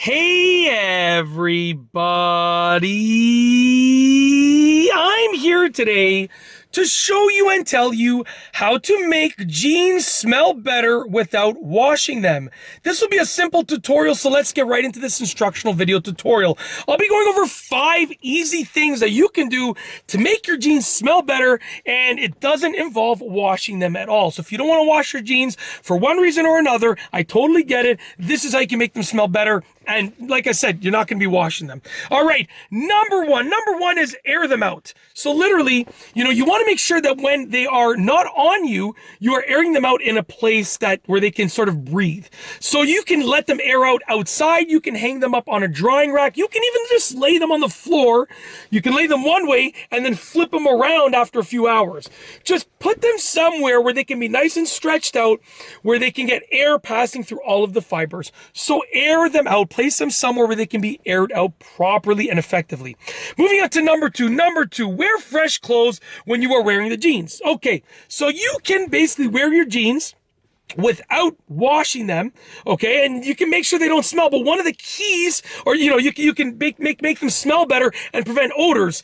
Hey everybody! I'm here today to show you and tell you how to make jeans smell better without washing them. This will be a simple tutorial, so let's get right into this instructional video tutorial. I'll be going over 5 easy things that you can do to make your jeans smell better, and it doesn't involve washing them at all. So if you don't want to wash your jeans for one reason or another, I totally get it. This is how you can make them smell better. And like I said, you're not going to be washing them. All right, number one is air them out. So literally, you want to make sure that when they are not on you, you are airing them out in a place where they can sort of breathe. So you can let them air out outside. You can hang them up on a drying rack. You can even just lay them on the floor. You can lay them one way and then flip them around after a few hours. Just put them somewhere where they can be nice and stretched out, where they can get air passing through all of the fibers. So air them out. Place them somewhere where they can be aired out properly and effectively. Moving on to number two, wear fresh clothes when you are wearing the jeans. Okay, so you can basically wear your jeans without washing them, okay, and you can make sure they don't smell. But one of the keys, or you can make them smell better and prevent odors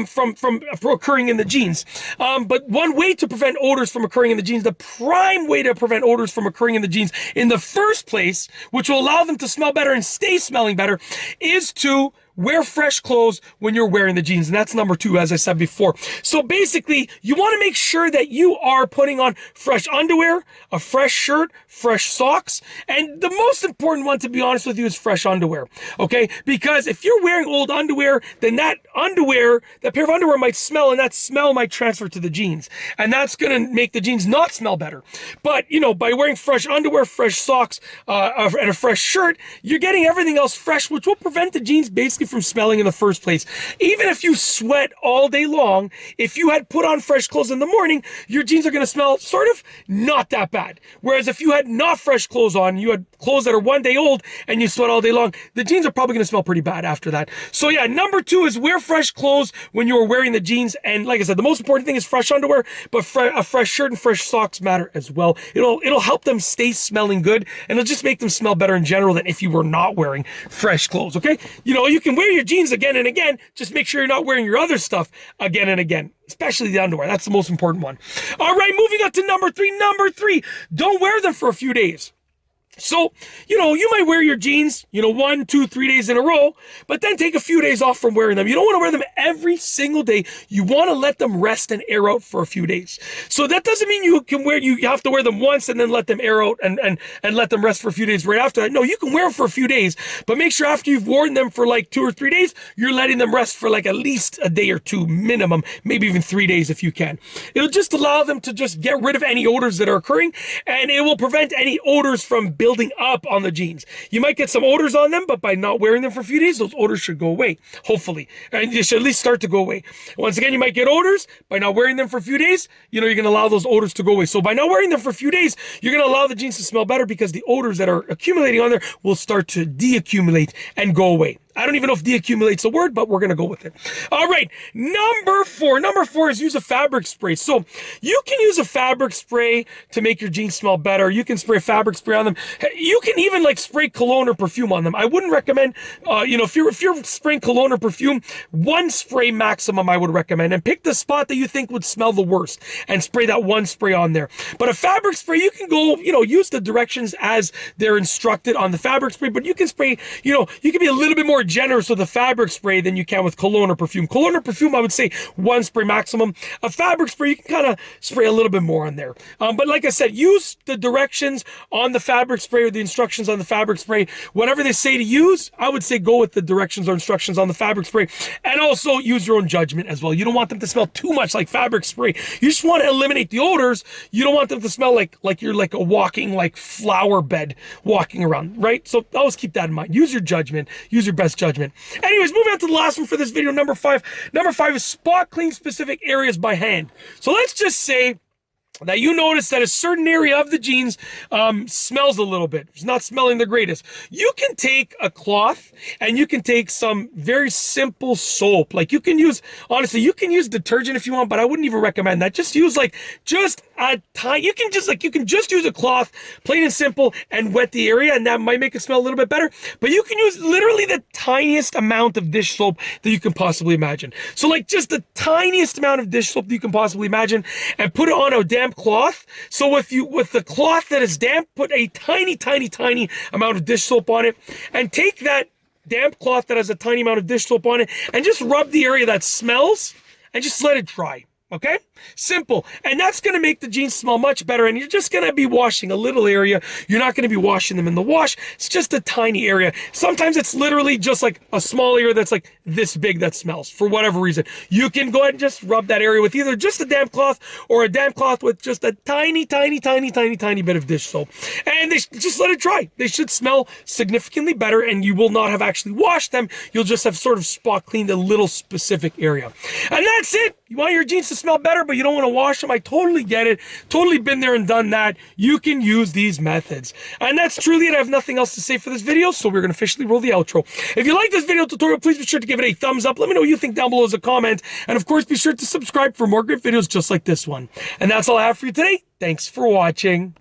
from occurring in the jeans. But one way to prevent odors from occurring in the jeans, the prime way to prevent odors from occurring in the jeans in the first place, which will allow them to smell better and stay smelling better, is to wear fresh clothes when you're wearing the jeans. And that's number 2, as I said before. So basically, you want to make sure that you are putting on fresh underwear, a fresh shirt, fresh socks. And the most important one, to be honest with you, is fresh underwear. Okay? Because if you're wearing old underwear, then that pair of underwear might smell, and that smell might transfer to the jeans. And that's going to make the jeans not smell better. But, by wearing fresh underwear, fresh socks, and a fresh shirt, you're getting everything else fresh, which will prevent the jeans basically from smelling in the first place. Even if you sweat all day long, if you had put on fresh clothes in the morning, your jeans are going to smell sort of not that bad. Whereas if you had not fresh clothes on, you had clothes that are one day old and you sweat all day long, the jeans are probably going to smell pretty bad after that. So yeah, number 2 is wear fresh clothes when you are wearing the jeans. And like I said, the most important thing is fresh underwear, but a fresh shirt and fresh socks matter as well. It'll help them stay smelling good, and it'll just make them smell better in general than if you were not wearing fresh clothes. Okay, you can wear your jeans again and again. Just make sure you're not wearing your other stuff again and again, especially the underwear. That's the most important one. All right, moving on to number 3. Number 3, don't wear them for a few days. So, you might wear your jeans, 1, 2, 3 days in a row, but then take a few days off from wearing them. You don't want to wear them every single day. You want to let them rest and air out for a few days. So that doesn't mean you have to wear them once and then let them air out and let them rest for a few days right after that. No, you can wear them for a few days, but make sure after you've worn them for like 2 or 3 days, you're letting them rest for like at least a day or 2 minimum, maybe even 3 days if you can. It'll just allow them to just get rid of any odors that are occurring, and it will prevent any odors from building up on the jeans. You might get some odors on them, but by not wearing them for a few days, those odors should go away, hopefully. And they should at least start to go away. Once again, you might get odors. By not wearing them for a few days, you're going to allow those odors to go away. So by not wearing them for a few days, you're going to allow the jeans to smell better, because the odors that are accumulating on there will start to deaccumulate and go away. I don't even know if deaccumulate's a word, but we're going to go with it. All right, number 4. Number 4 is use a fabric spray. So you can use a fabric spray to make your jeans smell better. You can spray a fabric spray on them. You can even spray cologne or perfume on them. I wouldn't recommend, if you're spraying cologne or perfume, 1 spray maximum I would recommend. And pick the spot that you think would smell the worst and spray that 1 spray on there. But a fabric spray, you can go, use the directions as they're instructed on the fabric spray. But you can spray, you can be a little bit more generous with a fabric spray than you can with cologne or perfume. Cologne or perfume, I would say 1 spray maximum. A fabric spray, you can kind of spray a little bit more on there. But like I said, use the directions on the fabric spray or the instructions on the fabric spray. Whatever they say to use, I would say go with the directions or instructions on the fabric spray. And also use your own judgment as well. You don't want them to smell too much like fabric spray. You just want to eliminate the odors. You don't want them to smell like you're like a walking flower bed walking around, right? So always keep that in mind. Use your judgment. Use your best judgment. Anyways, moving on to the last one for this video, number 5. Number 5 is spot clean specific areas by hand. So let's just say that you notice that a certain area of the jeans smells a little bit. It's not smelling the greatest. You can take a cloth and you can take some very simple soap. Like you can use, honestly, you can use detergent if you want, but I wouldn't even recommend that. Just use just a tiny, you can just use a cloth, plain and simple, and wet the area, and that might make it smell a little bit better. But you can use literally the tiniest amount of dish soap that you can possibly imagine. So like just the tiniest amount of dish soap that you can possibly imagine, and put it on a damp cloth. So with the cloth that is damp, put a tiny amount of dish soap on it, and take that damp cloth that has a tiny amount of dish soap on it and just rub the area that smells and just let it dry. Okay? Simple. And that's going to make the jeans smell much better, and you're just going to be washing a little area. You're not going to be washing them in the wash. It's just a tiny area. Sometimes it's literally just like a small area that's like this big that smells for whatever reason. You can go ahead and just rub that area with either just a damp cloth or a damp cloth with just a tiny bit of dish soap. And just let it dry. They should smell significantly better, and you will not have actually washed them. You'll just have sort of spot cleaned a little specific area. And that's it. You want your jeans to smell better, but you don't want to wash them. I totally get it. Totally been there and done that. You can use these methods. And that's truly it. I have nothing else to say for this video, so we're going to officially roll the outro. If you like this video tutorial, please be sure to give it a thumbs up. Let me know what you think down below as a comment. And of course, be sure to subscribe for more great videos just like this one. And that's all I have for you today. Thanks for watching.